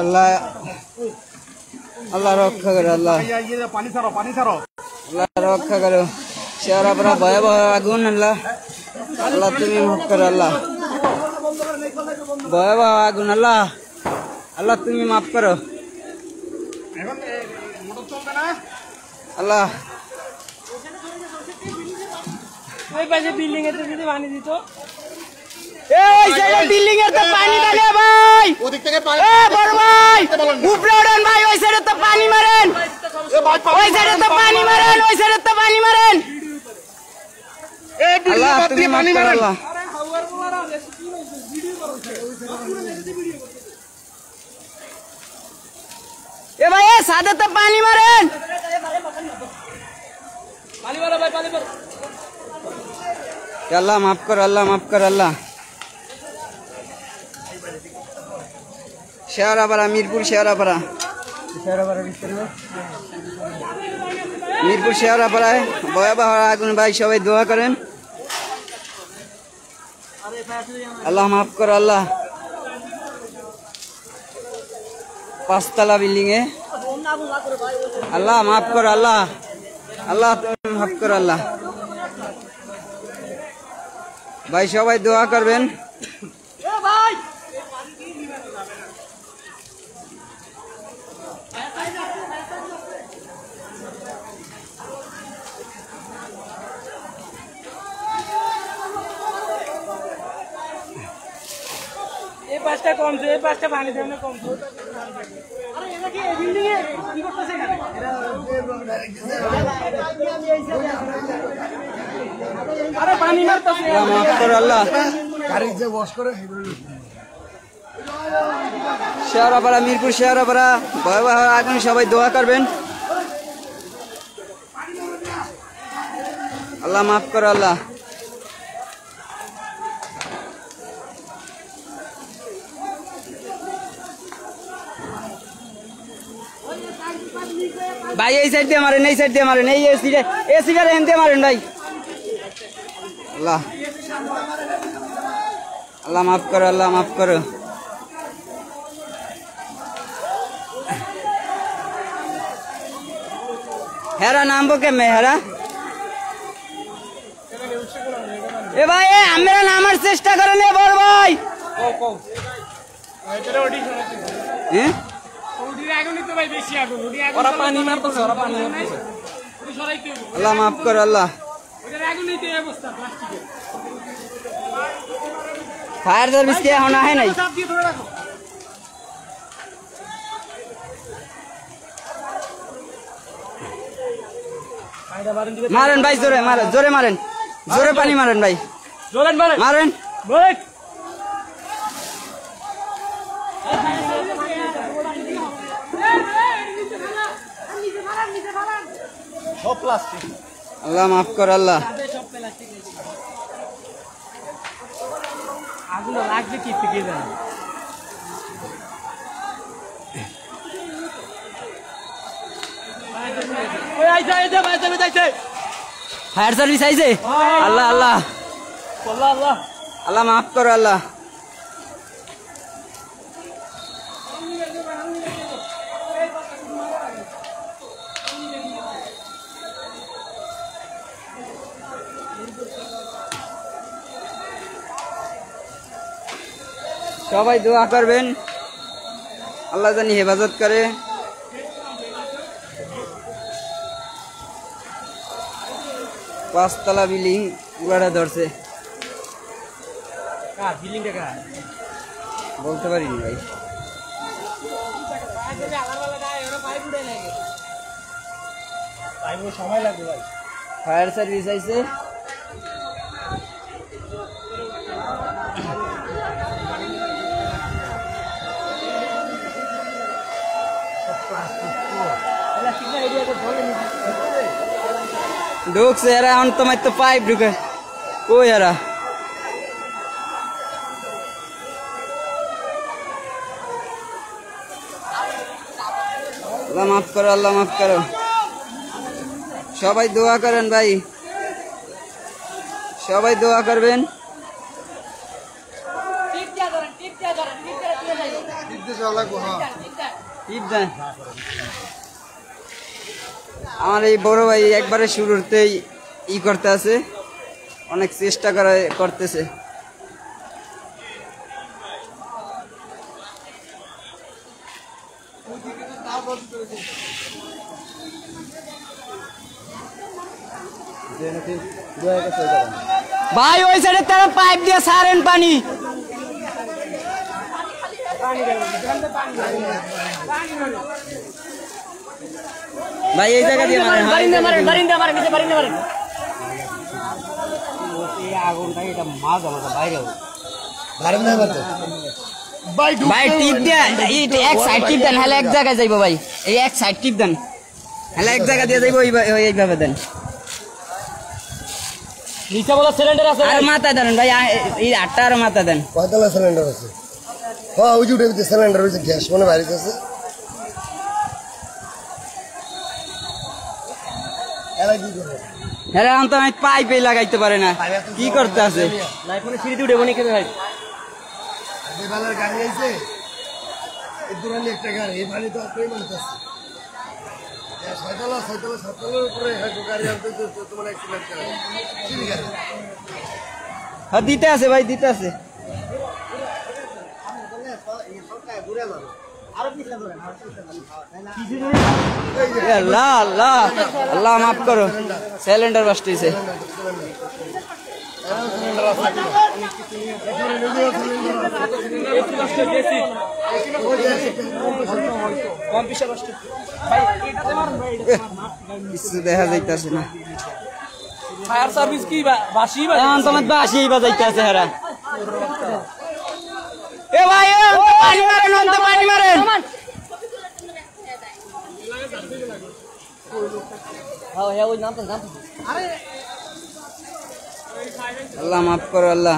আল্লাহ আল্লাহ রক্ষা করো, আল্লাহ আল্লাহ রক্ষা করো। শেয়ারাপাড়া ভয়াবহ আগুন, আল্লাহ আল্লাহ তুমি মাফ করো, আল্লাহ ভয়াবহ আগুন, আল্লাহ আল্লাহ তুমি মাফ করো, আল্লাহ। ওই পাশে বিল্ডিং এর যদি পানি দিত, এই সাইডে বিল্ডিং এর তো পানি ঢালে ভাই, ওদিক থেকে পানি, এ বড় ভাই উপরে ওঠেন ভাই, ওই সাইডে তো পানি মারেন, ওই সাইডে তো পানি মারেন, ওই সাইডে তো পানি মারেন, আল্লাহ তুমি পানি মারেন, আল্লাহ এ ভাই এ সাদে তো পানি মারেন, পানি মারো ভাই, পানি মারো। আল্লাহ মাফ কর, আল্লাহ মাফ কর, আল্লাহ। শেয়ারাপাড়া মিরপুর, শেয়ারাপাড়া মিরপুর শেয়ারাপাড়ায় ভয়াবহ আগুন ভাই, সবাই দোয়া করেন, আল্লাহ মাফ কর, আল্লাহ। 5 তলা বিল্ডিং এ আল্লাহ মাফ কর, আল্লাহ আল্লাহ তুমি মাফ কর, আল্লাহ ভাই সবাই দোয়া করবেন। এই পাঁচটা কমছে, এই পাঁচটা পানি সামনে কমছে। আরে এরা কি এই বিল্ডিং এ কি করতেছে এখানে? আরে পানি মারতেছে, আল্লাহ মাফ কর, আল্লাহ। গাড়ি যে ওয়াশ করে শেয়ারাপাড়া মিরপুর শেয়ারাপাড়া ভয়াবহ আগুন, সবাই দোয়া করবেন, আল্লাহ মাফ কর, আল্লাহ। ভাই এই সাইড দিয়ে মারেন, এই সাইড দিয়ে মারেন, এই এসিটার এন দিয়ে মারেন ভাই, আল্লাহ আল্লাহ মাফ করো, আল্লাহ মাফ করো। হেরা নামবো কেমনে হেরা? এ ভাই আমরা নামার চেষ্টা করেন, এ বড় ভাই আল্লাহ মাফ করো, আল্লাহ। ফায়ার সার্ভিস কে এখন আহে নাই? মারেন ভাই, জোরে মারেন, জোরে মারেন, জোরে পানি মারেন ভাই, মারেন আল্লাহ মাফ কর, আল্লাহ। আগুন লাগবে কি থেকে যায়? ফায়ার সার্ভিস আইছে, আল্লাহ আল্লাহ আল্লাহ আল্লাহ মাফ করো, আল্লাহ। সবাই দোয়া করবেন, আল্লাহ জানি হেফাজত করে। 5 তলা বিল্ডিং পুরাটা ধরছে, বলতে পারিনি ভাই। সময় লাগবে ভাই, ফায়ার সার্ভিস আইছে, ঢুকছে এরা, এখন তোমার তো পাইপ ঢুকে কই এরা? আল্লাহ মাফ করো, আল্লাহ মাফ করো। সবাই দোয়া করেন ভাই, সবাই দোয়া করবেন। টিপ দেন। আমার এই বড় ভাই একবারে শুরুতেই করতে আছে, অনেক চেষ্টা করতেছে। ভাই ওই সাইডে তারা পাইপ দিয়ে সারেন পানি। ভাই এই জায়গা দিয়ে মারেন, বারিন্দা মারেন, বারিন্দা মারেন, নিচে বারিন্দা মারেন। এই আগুনটা এটা মাছ আমাদের বাইরে বারান্দা মারতে ভাই টিপ দেন, এক সাইড টিপ দেন, হলে এক জায়গায় যাইবো ভাই। এই এক সাইড টিপ দেন, হলে এক জায়গা দিয়ে যাইবো, এইভাবে দেন। নিচে বলা সিলিন্ডার আছে, আর মাথা দেন ভাই, এই 8টা আর মাথা দেন। কয়তলা সিলিন্ডার আছে? হ্যাঁ ওই যে উঠে সিলিন্ডার হয়েছে, গ্যাস মানে বাড়িতে আছে। এরা কি করে? হ্যাঁ তো আমি পাইপে লাগাইতে পারে না, কি করতে আছে? সিঁড়িতে উঠে বনি খেতে হয়। যে বেলার গাড়ি আইছে, এই দূরানি একটা গাড়ি, এই বাড়ি তো আপনি মানতে আছে। ছয়তলা সাততলার উপরে গাড়ি আনতে তোমার অ্যাক্সিডেন্ট করে চিনি গাড়ি। হ্যাঁ দিতে আছে ভাই, দিতে আছে। আল্লাহ আল্লাহ আল্লাহ মাফ করো, সিলিন্ডার বাস্টেছে। কিছু দেখা যাইতেছে না। ফায়ার সার্ভিস কি বাসি এখন তোমার বাসি বাজাইতে আছে হেরা। এ ভাই পানি মারেন, অন্ত পানি মারেন। আল্লাহ মাফ করো, আল্লাহ।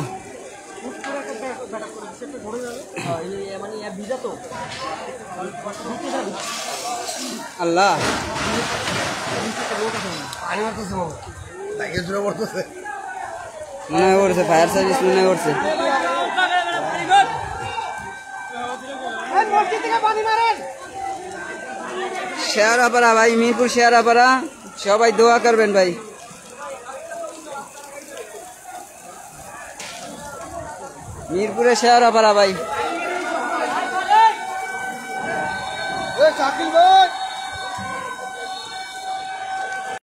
আল্লাহ পানি মারতেছে বাবা, ব্যাগে জোরে পড়তেছে। মনে হয় করছে ফায়ার সার্ভিস, মনে হয় করছে। শেয়ারাপাড়া ভাই, মিরপুর শেয়ারাপাড়া, সবাই দোয়া করবেন ভাই। মিরপুরে শেয়ারাপাড়া ভাই। শাকিল ভাই